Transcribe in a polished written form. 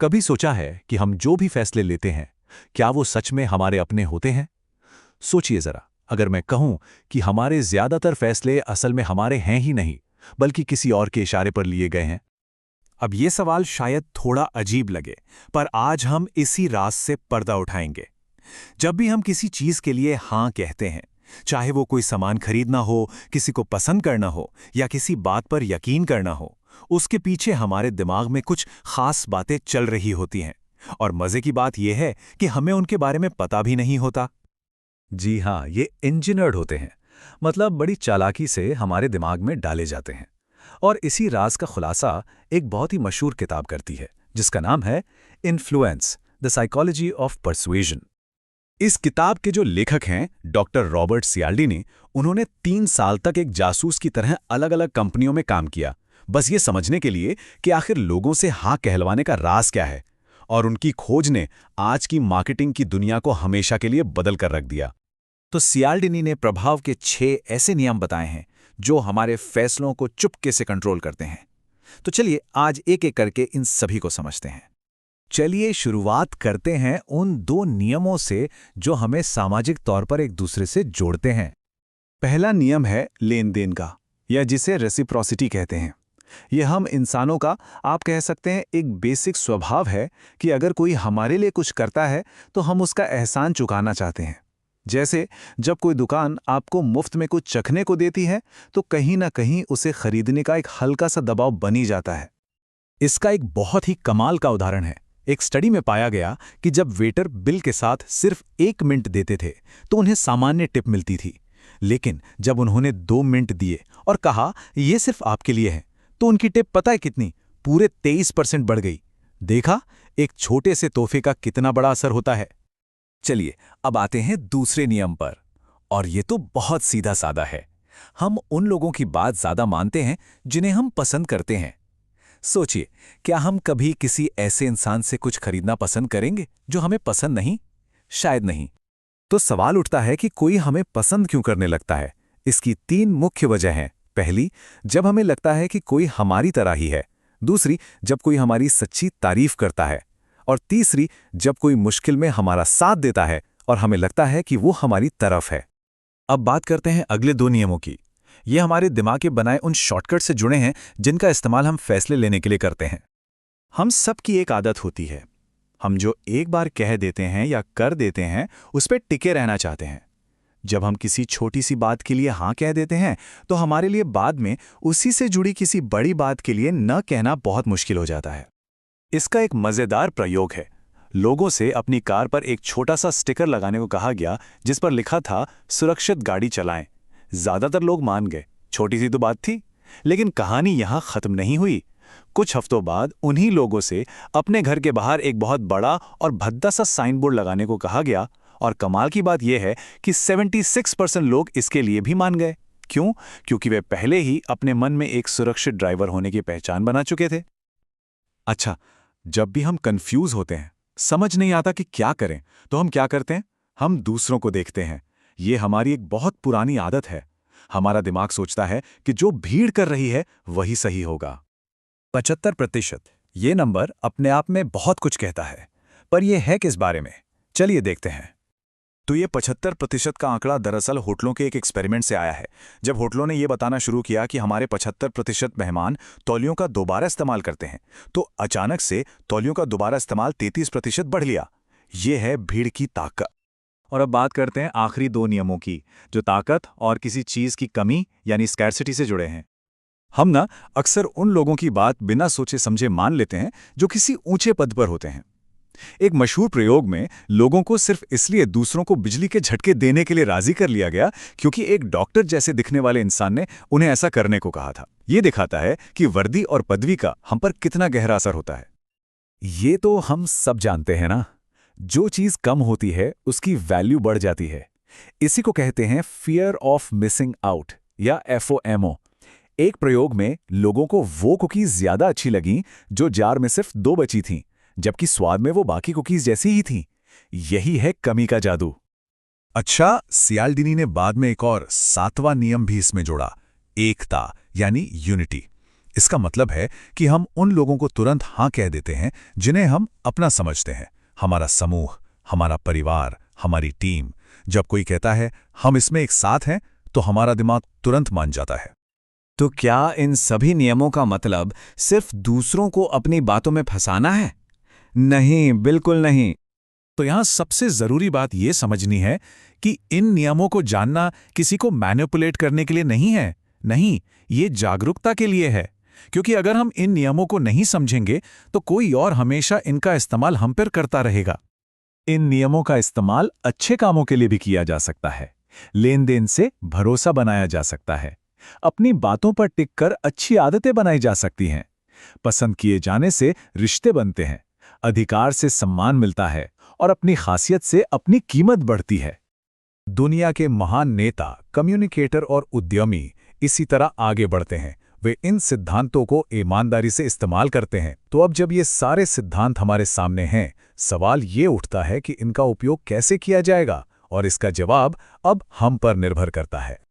कभी सोचा है कि हम जो भी फैसले लेते हैं, क्या वो सच में हमारे अपने होते हैं? सोचिए जरा, अगर मैं कहूं कि हमारे ज्यादातर फैसले असल में हमारे हैं ही नहीं, बल्कि किसी और के इशारे पर लिए गए हैं। अब ये सवाल शायद थोड़ा अजीब लगे, पर आज हम इसी राज से पर्दा उठाएंगे। जब भी हम किसी चीज के लिए हाँ कहते हैं, चाहे वो कोई सामान खरीदना हो, किसी को पसंद करना हो या किसी बात पर यकीन करना हो, उसके पीछे हमारे दिमाग में कुछ खास बातें चल रही होती हैं। और मजे की बात यह है कि हमें उनके बारे में पता भी नहीं होता। जी हाँ, ये इंजीनियर्ड होते हैं। मतलब बड़ी चालाकी से हमारे दिमाग में डाले जाते हैं। और इसी राज का खुलासा एक बहुत ही मशहूर किताब करती है, जिसका नाम है इन्फ्लुएंस, द साइकोलॉजी ऑफ परसुएजन। इस किताब के जो लेखक हैं डॉक्टर रॉबर्ट सियाल्डिनी, उन्होंने 3 साल तक एक जासूस की तरह अलग अलग कंपनियों में काम किया, बस ये समझने के लिए कि आखिर लोगों से हाँ कहलवाने का राज क्या है। और उनकी खोज ने आज की मार्केटिंग की दुनिया को हमेशा के लिए बदल कर रख दिया। तो सियाल्डिनी ने प्रभाव के 6 ऐसे नियम बताए हैं जो हमारे फैसलों को चुपके से कंट्रोल करते हैं। तो चलिए आज एक एक करके इन सभी को समझते हैं। चलिए शुरुआत करते हैं उन 2 नियमों से जो हमें सामाजिक तौर पर एक दूसरे से जोड़ते हैं। पहला नियम है लेन देन का, या जिसे रेसिप्रोसिटी कहते हैं। यह हम इंसानों का, आप कह सकते हैं, एक बेसिक स्वभाव है कि अगर कोई हमारे लिए कुछ करता है तो हम उसका एहसान चुकाना चाहते हैं। जैसे जब कोई दुकान आपको मुफ्त में कुछ चखने को देती है तो कहीं ना कहीं उसे खरीदने का एक हल्का सा दबाव बनी जाता है। इसका एक बहुत ही कमाल का उदाहरण है। एक स्टडी में पाया गया कि जब वेटर बिल के साथ सिर्फ 1 मिनट देते थे तो उन्हें सामान्य टिप मिलती थी, लेकिन जब उन्होंने 2 मिनट दिए और कहा यह सिर्फ आपके लिए है, तो उनकी टिप पता है कितनी? पूरे 23% बढ़ गई। देखा, एक छोटे से तोहफे का कितना बड़ा असर होता है। चलिए अब आते हैं दूसरे नियम पर, और ये तो बहुत सीधा साधा है। हम उन लोगों की बात ज्यादा मानते हैं जिन्हें हम पसंद करते हैं। सोचिए, क्या हम कभी किसी ऐसे इंसान से कुछ खरीदना पसंद करेंगे जो हमें पसंद नहीं? शायद नहीं। तो सवाल उठता है कि कोई हमें पसंद क्यों करने लगता है? इसकी 3 मुख्य वजह हैं। पहली, जब हमें लगता है कि कोई हमारी तरह ही है। दूसरी, जब कोई हमारी सच्ची तारीफ करता है। और तीसरी, जब कोई मुश्किल में हमारा साथ देता है और हमें लगता है कि वो हमारी तरफ है। अब बात करते हैं अगले 2 नियमों की। ये हमारे दिमाग के बनाए उन शॉर्टकट से जुड़े हैं जिनका इस्तेमाल हम फैसले लेने के लिए करते हैं। हम सब की एक आदत होती है, हम जो एक बार कह देते हैं या कर देते हैं उस पर टिके रहना चाहते हैं। जब हम किसी छोटी सी बात के लिए हाँ कह देते हैं तो हमारे लिए बाद में उसी से जुड़ी किसी बड़ी बात के लिए न कहना बहुत मुश्किल हो जाता है। इसका एक मज़ेदार प्रयोग है। लोगों से अपनी कार पर एक छोटा सा स्टिकर लगाने को कहा गया जिस पर लिखा था सुरक्षित गाड़ी चलाएं। ज्यादातर लोग मान गए, छोटी सी तो बात थी। लेकिन कहानी यहां खत्म नहीं हुई। कुछ हफ्तों बाद उन्हीं लोगों से अपने घर के बाहर एक बहुत बड़ा और भद्दा सा साइन बोर्ड लगाने को कहा गया, और कमाल की बात यह है कि 76% लोग इसके लिए भी मान गए। क्यों? क्योंकि वे पहले ही अपने मन में एक सुरक्षित ड्राइवर होने की पहचान बना चुके थे। अच्छा, जब भी हम कंफ्यूज होते हैं, समझ नहीं आता कि क्या करें, तो हम क्या करते हैं? हम दूसरों को देखते हैं। ये हमारी एक बहुत पुरानी आदत है। हमारा दिमाग सोचता है कि जो भीड़ कर रही है वही सही होगा। 75%, ये नंबर अपने आप में बहुत कुछ कहता है, पर यह है किस बारे में? चलिए देखते हैं। तो ये 75% का आंकड़ा दरअसल होटलों के एक एक्सपेरिमेंट से आया है। जब होटलों ने यह बताना शुरू किया कि हमारे 75% मेहमान तौलियों का दोबारा इस्तेमाल करते हैं, तो अचानक से तौलियों का दोबारा इस्तेमाल 33% बढ़ लिया। ये है भीड़ की ताकत। और अब बात करते हैं आखिरी 2 नियमों की, जो ताकत और किसी चीज की कमी यानी स्कैर्सिटी से जुड़े हैं। हम ना अक्सर उन लोगों की बात बिना सोचे समझे मान लेते हैं जो किसी ऊंचे पद पर होते हैं। एक मशहूर प्रयोग में लोगों को सिर्फ इसलिए दूसरों को बिजली के झटके देने के लिए राजी कर लिया गया क्योंकि एक डॉक्टर जैसे दिखने वाले इंसान ने उन्हें ऐसा करने को कहा था। ये दिखाता है कि वर्दी और पदवी का हम पर कितना गहरा असर होता है। ये तो हम सब जानते हैं ना, जो चीज कम होती है उसकी वैल्यू बढ़ जाती है। इसी को कहते हैं फियर ऑफ मिसिंग आउट या FOMO। एक प्रयोग में लोगों को वो कुकीज ज्यादा अच्छी लगीं जो जार में सिर्फ 2 बची थीं, जबकि स्वाद में वो बाकी कुकीज जैसी ही थीं। यही है कमी का जादू। अच्छा, सियाल्डिनी ने बाद में एक और 7वां नियम भी इसमें जोड़ा, एकता यानी यूनिटी। इसका मतलब है कि हम उन लोगों को तुरंत हाँ कह देते हैं जिन्हें हम अपना समझते हैं, हमारा समूह, हमारा परिवार, हमारी टीम। जब कोई कहता है हम इसमें एक साथ हैं, तो हमारा दिमाग तुरंत मान जाता है। तो क्या इन सभी नियमों का मतलब सिर्फ दूसरों को अपनी बातों में फंसाना है? नहीं, बिल्कुल नहीं। तो यहाँ सबसे जरूरी बात यह समझनी है कि इन नियमों को जानना किसी को मैनिपुलेट करने के लिए नहीं है। नहीं, ये जागरूकता के लिए है। क्योंकि अगर हम इन नियमों को नहीं समझेंगे तो कोई और हमेशा इनका इस्तेमाल हम पर करता रहेगा। इन नियमों का इस्तेमाल अच्छे कामों के लिए भी किया जा सकता है। लेन देन से भरोसा बनाया जा सकता है। अपनी बातों पर टिककर अच्छी आदतें बनाई जा सकती हैं। पसंद किए जाने से रिश्ते बनते हैं, अधिकार से सम्मान मिलता है और अपनी खासियत से अपनी कीमत बढ़ती है। दुनिया के महान नेता, कम्युनिकेटर और उद्यमी इसी तरह आगे बढ़ते हैं। वे इन सिद्धांतों को ईमानदारी से इस्तेमाल करते हैं। तो अब जब ये सारे सिद्धांत हमारे सामने हैं, सवाल ये उठता है कि इनका उपयोग कैसे किया जाएगा, और इसका जवाब अब हम पर निर्भर करता है।